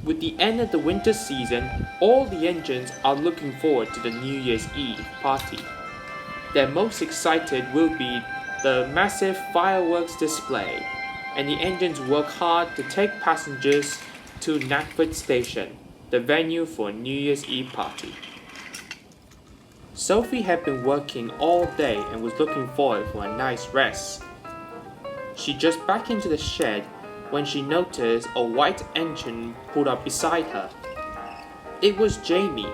With the end of the winter season, all the engines are looking forward to the New Year's Eve party. Their most excited will be the massive fireworks display, and the engines work hard to take passengers to Knackford Station, the venue for a New Year's Eve party. Sophie had been working all day and was looking forward for a nice rest. She just backed into the shed when she noticed a white engine pulled up beside her. It was Jamie.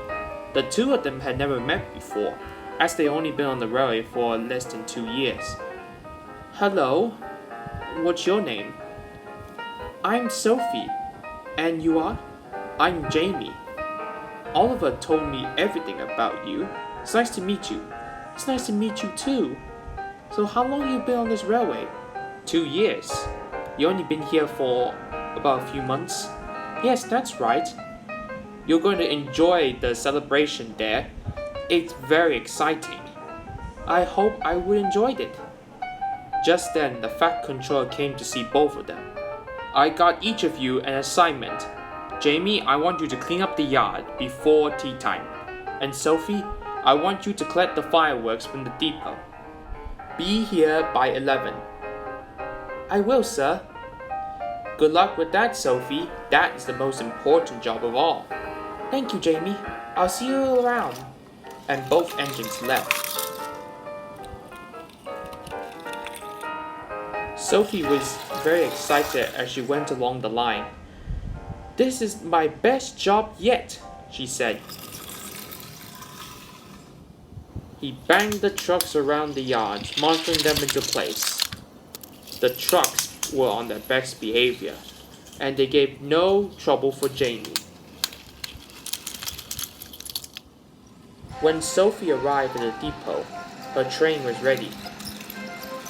The two of them had never met before, as they only been on the railway for less than 2 years. Hello, what's your name? I'm Sophie. And you are? I'm Jamie. Oliver told me everything about you. It's nice to meet you. It's nice to meet you too. So how long have you been on this railway? 2 years. You only been here for about a few months? Yes, that's right. You're going to enjoy the celebration there. It's very exciting. I hope I would enjoy it. Just then, the Fat Controller came to see both of them. I got each of you an assignment. Jamie, I want you to clean up the yard before tea time. And Sophie, I want you to collect the fireworks from the depot. Be here by 11. I will, sir. Good luck with that, Sophie. That is the most important job of all. Thank you, Jamie. I'll see you around. And both engines left. Sophie was very excited as she went along the line. This is my best job yet, she said. He banged the trucks around the yards, monitoring them into place. The trucks were on their best behavior, and they gave no trouble for Jamie. When Sophie arrived at the depot, her train was ready.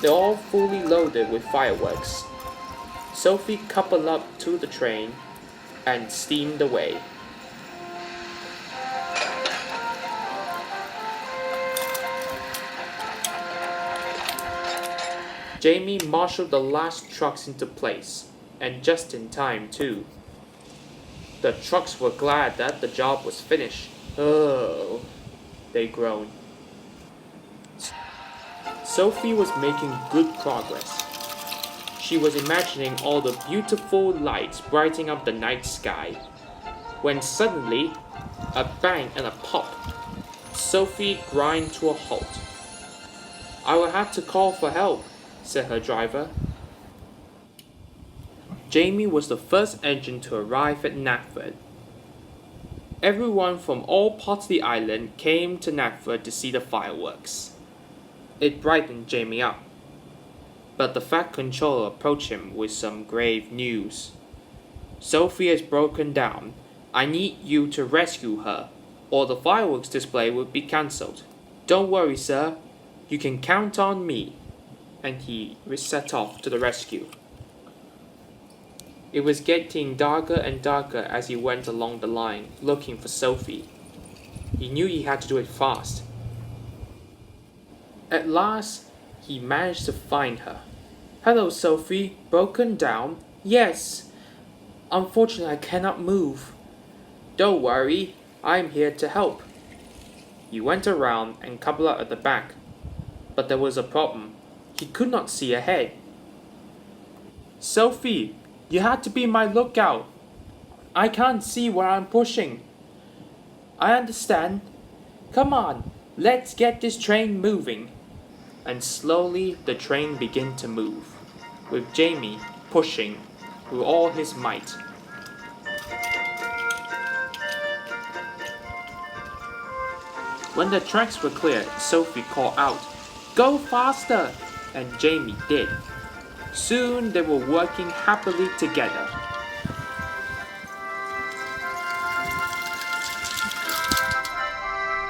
They're all fully loaded with fireworks. Sophie coupled up to the train and steamed away. Jamie marshaled the last trucks into place, and just in time too. The trucks were glad that the job was finished. Oh, they groaned. Sophie was making good progress. She was imagining all the beautiful lights brightening up the night sky, when suddenly, a bang and a pop. Sophie ground to a halt. I will have to call for help, said her driver. Jamie was the first engine to arrive at Knackford. Everyone from all parts of the island came to Knackford to see the fireworks. It brightened Jamie up. But the Fat Controller approached him with some grave news. Sophie has broken down. I need you to rescue her, or the fireworks display will be cancelled. Don't worry, sir. You can count on me. And he set off to the rescue. It was getting darker and darker as he went along the line, looking for Sophie. He knew he had to do it fast. At last, he managed to find her. Hello, Sophie. Broken down? Yes. Unfortunately, I cannot move. Don't worry. I'm here to help. He went around and coupled up at the back. But there was a problem. He could not see ahead. Sophie, you had to be my lookout. I can't see where I'm pushing. I understand. Come on, let's get this train moving. And slowly the train began to move, with Jamie pushing with all his might. When the tracks were cleared, Sophie called out, "Go faster!" And Jamie did. Soon they were working happily together.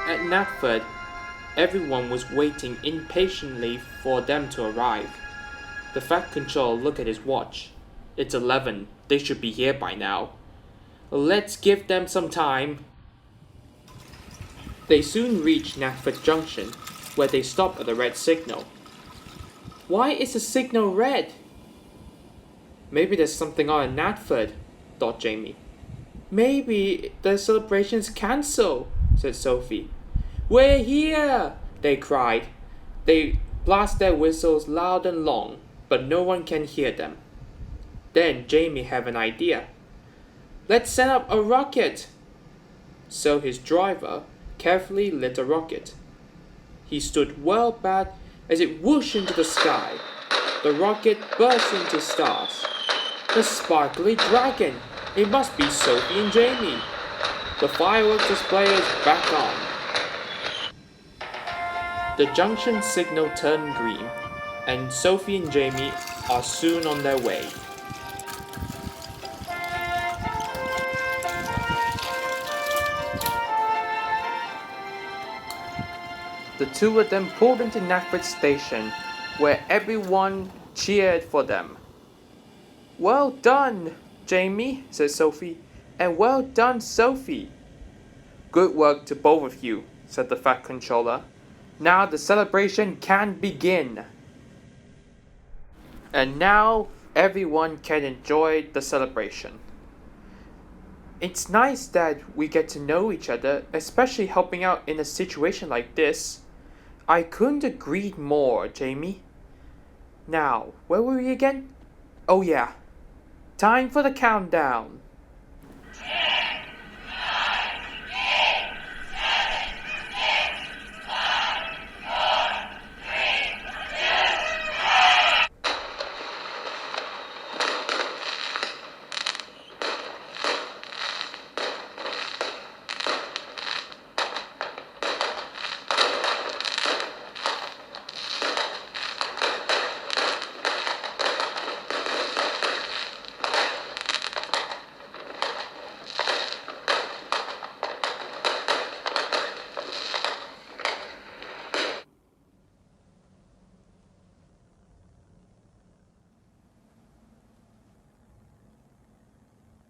At Knackford, everyone was waiting impatiently for them to arrive. The Fat Controller looked at his watch. It's 11. They should be here by now. Let's give them some time. They soon reached Knackford Junction, where they stopped at the red signal. Why is the signal red? Maybe there's something on in Knackford, thought Jamie. Maybe the celebration's cancelled, said Sophie. We're here, they cried. They blast their whistles loud and long, but no one can hear them. Then Jamie had an idea. Let's send up a rocket. So his driver carefully lit a rocket. He stood well back as it whooshed into the sky. The rocket burst into stars. The sparkly dragon! It must be Sophie and Jamie. The fireworks display is back on. The junction signal turned green, and Sophie and Jamie are soon on their way. The two of them pulled into Knackford Station, where everyone cheered for them. Well done, Jamie, said Sophie, and well done, Sophie. Good work to both of you, said the Fat Controller. Now the celebration can begin. And now everyone can enjoy the celebration. It's nice that we get to know each other, especially helping out in a situation like this. I couldn't agree more, Jamie. Now, where were we again? Oh yeah, time for the countdown.